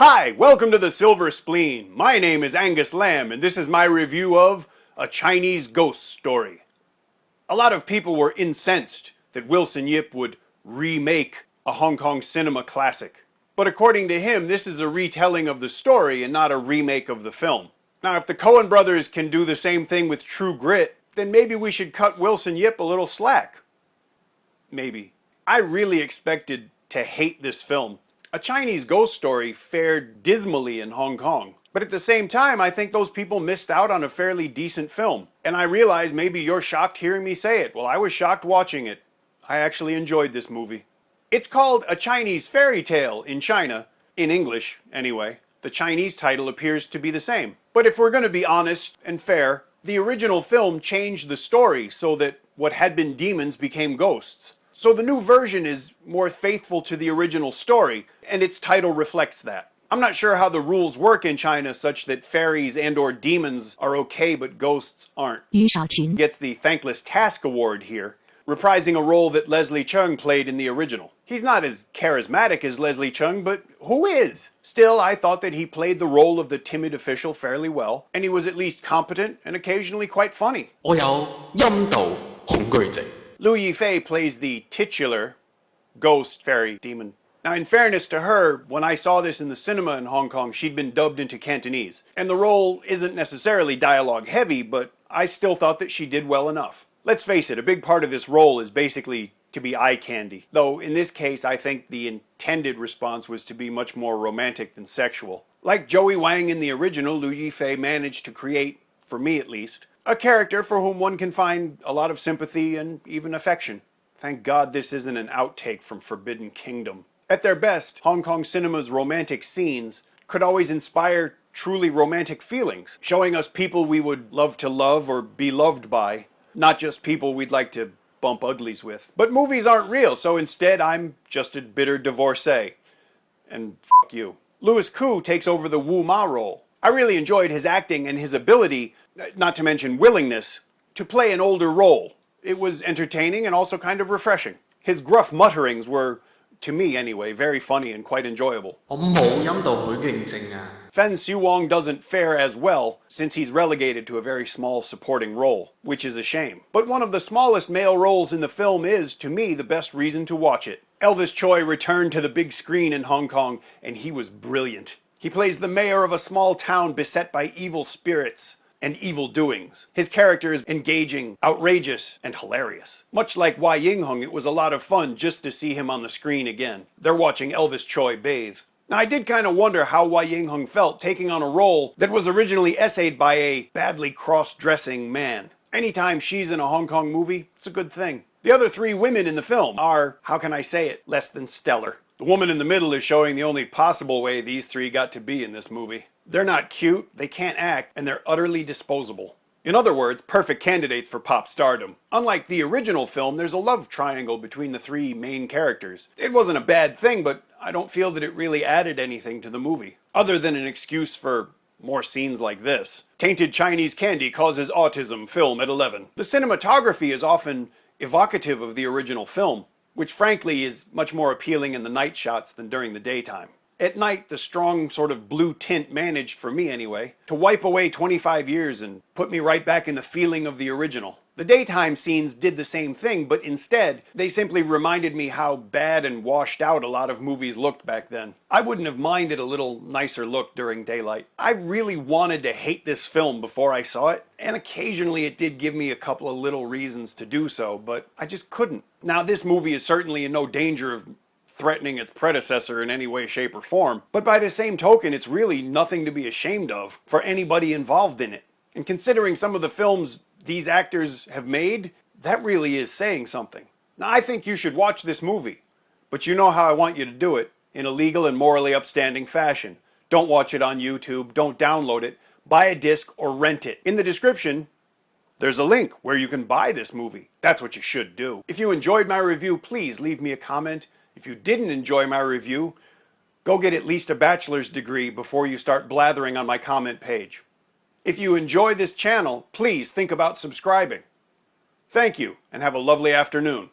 Hi, welcome to the Silver Spleen. My name is Angus Lamb, and this is my review of A Chinese Ghost Story. A lot of people were incensed that Wilson Yip would remake a Hong Kong cinema classic. But according to him, this is a retelling of the story and not a remake of the film. Now, if the Coen brothers can do the same thing with True Grit, then maybe we should cut Wilson Yip a little slack. Maybe. I really expected to hate this film. A Chinese Ghost Story fared dismally in Hong Kong. But at the same time, I think those people missed out on a fairly decent film. And I realize maybe you're shocked hearing me say it. Well, I was shocked watching it. I actually enjoyed this movie. It's called A Chinese Fairy Tale in China, in English anyway. The Chinese title appears to be the same. But if we're going to be honest and fair, the original film changed the story so that what had been demons became ghosts. So the new version is more faithful to the original story, and its title reflects that. I'm not sure how the rules work in China such that fairies and/or demons are okay but ghosts aren't. Yu Shaoqun gets the Thankless Task Award here, reprising a role that Leslie Cheung played in the original. He's not as charismatic as Leslie Cheung, but who is? Still, I thought that he played the role of the timid official fairly well, and he was at least competent and occasionally quite funny. 我有陰道恐懼症。 Liu Yifei plays the titular ghost fairy demon. Now, in fairness to her, when I saw this in the cinema in Hong Kong, she'd been dubbed into Cantonese. And the role isn't necessarily dialogue heavy, but I still thought that she did well enough. Let's face it, a big part of this role is basically to be eye candy. Though in this case, I think the intended response was to be much more romantic than sexual. Like Joey Wang in the original, Liu Yifei managed to create, for me at least, a character for whom one can find a lot of sympathy and even affection. Thank God this isn't an outtake from Forbidden Kingdom. At their best, Hong Kong cinema's romantic scenes could always inspire truly romantic feelings, showing us people we would love to love or be loved by, not just people we'd like to bump uglies with. But movies aren't real, so instead I'm just a bitter divorcee. And fuck you. Louis Koo takes over the Wu Ma role. I really enjoyed his acting and his ability, not to mention willingness, to play an older role. It was entertaining and also kind of refreshing. His gruff mutterings were, to me anyway, very funny and quite enjoyable. 我冇陰道許認證啊。 Fen Siuwong doesn't fare as well, since he's relegated to a very small supporting role, which is a shame. But one of the smallest male roles in the film is, to me, the best reason to watch it. Elvis Choi returned to the big screen in Hong Kong, and he was brilliant. He plays the mayor of a small town beset by evil spirits and evil doings. His character is engaging, outrageous, and hilarious. Much like Wai Yinghung, it was a lot of fun just to see him on the screen again. They're watching Elvis Choi bathe. Now, I did kind of wonder how Wai Yinghung felt taking on a role that was originally essayed by a badly cross-dressing man. Anytime she's in a Hong Kong movie, it's a good thing. The other three women in the film are, how can I say it, less than stellar. The woman in the middle is showing the only possible way these three got to be in this movie. They're not cute, they can't act, and they're utterly disposable. In other words, perfect candidates for pop stardom. Unlike the original film, there's a love triangle between the three main characters. It wasn't a bad thing, but I don't feel that it really added anything to the movie, other than an excuse for more scenes like this. Tainted Chinese candy causes autism, film at 11. The cinematography is often evocative of the original film, which frankly is much more appealing in the night shots than during the daytime. At night, the strong sort of blue tint managed, for me anyway, to wipe away 25 years and put me right back in the feeling of the original. The daytime scenes did the same thing, but instead, they simply reminded me how bad and washed out a lot of movies looked back then. I wouldn't have minded a little nicer look during daylight. I really wanted to hate this film before I saw it, and occasionally it did give me a couple of little reasons to do so, but I just couldn't. Now, this movie is certainly in no danger of threatening its predecessor in any way, shape, or form, but by the same token, it's really nothing to be ashamed of for anybody involved in it. And considering some of the films these actors have made, that really is saying something. Now, I think you should watch this movie, but you know how I want you to do it, in a legal and morally upstanding fashion. Don't watch it on YouTube, don't download it, buy a disc or rent it. In the description, there's a link where you can buy this movie. That's what you should do. If you enjoyed my review, please leave me a comment. If you didn't enjoy my review, go get at least a bachelor's degree before you start blathering on my comment page. If you enjoy this channel, please think about subscribing. Thank you, and have a lovely afternoon.